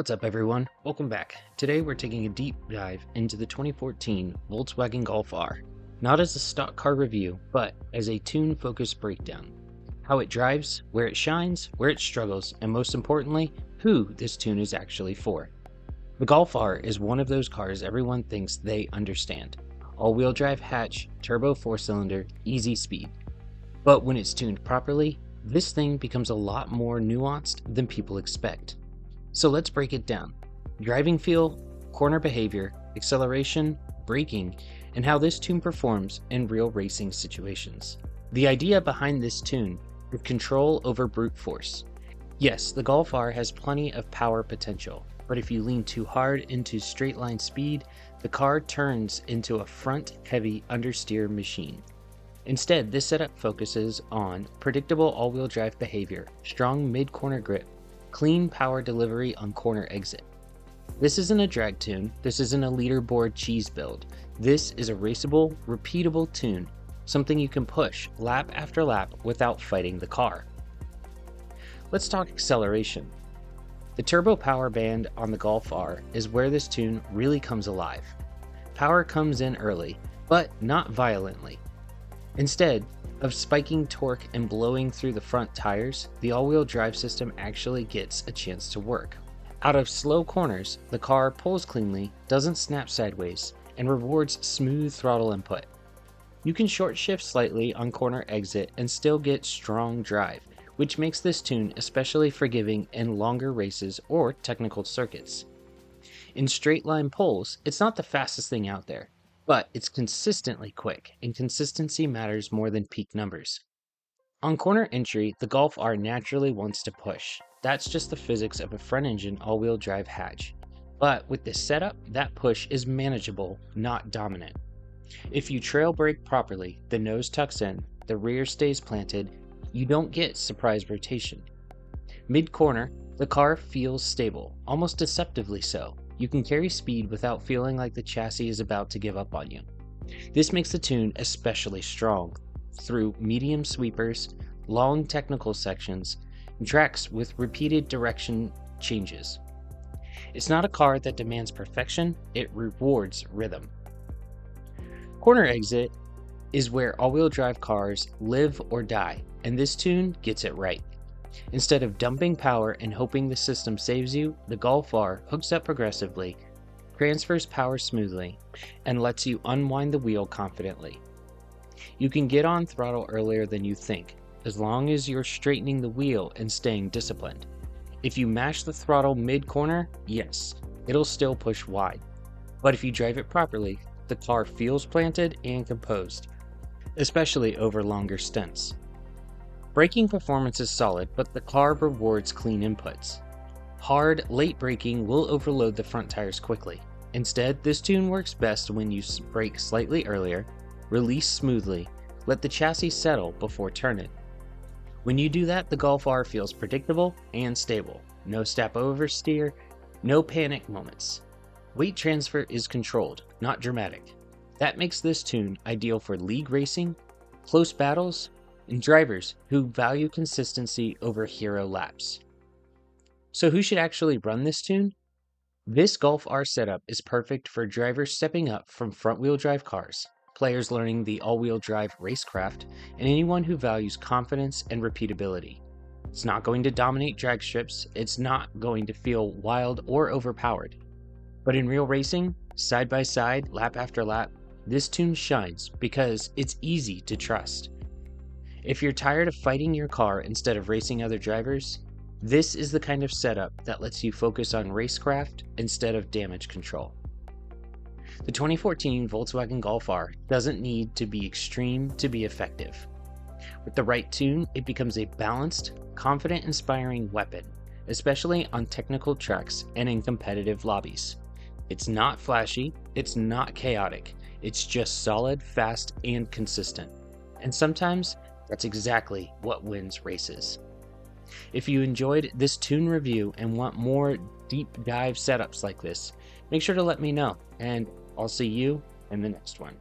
What's up everyone? Welcome back. Today we're taking a deep dive into the 2014 Volkswagen Golf R. Not as a stock car review, but as a tune-focused breakdown. How it drives, where it shines, where it struggles, and most importantly, who this tune is actually for. The Golf R is one of those cars everyone thinks they understand. All-wheel drive hatch, turbo 4-cylinder, easy speed. But when it's tuned properly, this thing becomes a lot more nuanced than people expect. So let's break it down. Driving feel, corner behavior, acceleration, braking, and how this tune performs in real racing situations. The idea behind this tune is control over brute force. Yes, the Golf R has plenty of power potential, but if you lean too hard into straight line speed, the car turns into a front-heavy understeer machine. Instead, this setup focuses on predictable all-wheel drive behavior, strong mid-corner grip, clean power delivery on corner exit. This isn't a drag tune, this isn't a leaderboard cheese build. This is a raceable, repeatable tune, something you can push lap after lap without fighting the car. Let's talk acceleration. The turbo power band on the Golf R is where this tune really comes alive. Power comes in early, but not violently. Instead of spiking torque and blowing through the front tires, the all-wheel drive system actually gets a chance to work. Out of slow corners, the car pulls cleanly, doesn't snap sideways, and rewards smooth throttle input. You can short shift slightly on corner exit and still get strong drive, which makes this tune especially forgiving in longer races or technical circuits. In straight line pulls, it's not the fastest thing out there, but it's consistently quick, and consistency matters more than peak numbers. On corner entry, the Golf R naturally wants to push. That's just the physics of a front-engine all-wheel drive hatch. But with this setup, that push is manageable, not dominant. If you trail brake properly, the nose tucks in, the rear stays planted, you don't get surprise rotation. Mid-corner, the car feels stable, almost deceptively so. You can carry speed without feeling like the chassis is about to give up on you. This makes the tune especially strong through medium sweepers, long technical sections, and tracks with repeated direction changes. It's not a car that demands perfection, it rewards rhythm. Corner exit is where all-wheel drive cars live or die, and this tune gets it right. Instead of dumping power and hoping the system saves you, the Golf R hooks up progressively, transfers power smoothly, and lets you unwind the wheel confidently. You can get on throttle earlier than you think, as long as you're straightening the wheel and staying disciplined. If you mash the throttle mid-corner, yes, it'll still push wide. But if you drive it properly, the car feels planted and composed, especially over longer stints. Braking performance is solid, but the car rewards clean inputs. Hard, late braking will overload the front tires quickly. Instead, this tune works best when you brake slightly earlier, release smoothly, let the chassis settle before turning. When you do that, the Golf R feels predictable and stable. No step oversteer, no panic moments. Weight transfer is controlled, not dramatic. That makes this tune ideal for league racing, close battles, and drivers who value consistency over hero laps. So who should actually run this tune? This Golf R setup is perfect for drivers stepping up from front-wheel drive cars, players learning the all-wheel drive racecraft, and anyone who values confidence and repeatability. It's not going to dominate drag strips, it's not going to feel wild or overpowered. But in real racing, side by side, lap after lap, this tune shines because it's easy to trust. If you're tired of fighting your car instead of racing other drivers, this is the kind of setup that lets you focus on racecraft instead of damage control. The 2014 Volkswagen Golf R doesn't need to be extreme to be effective. With the right tune, it becomes a balanced, confident, inspiring weapon, especially on technical tracks and in competitive lobbies. It's not flashy, it's not chaotic, it's just solid, fast, and consistent. And sometimes, that's exactly what wins races. If you enjoyed this tune review and want more deep dive setups like this, make sure to let me know, and I'll see you in the next one.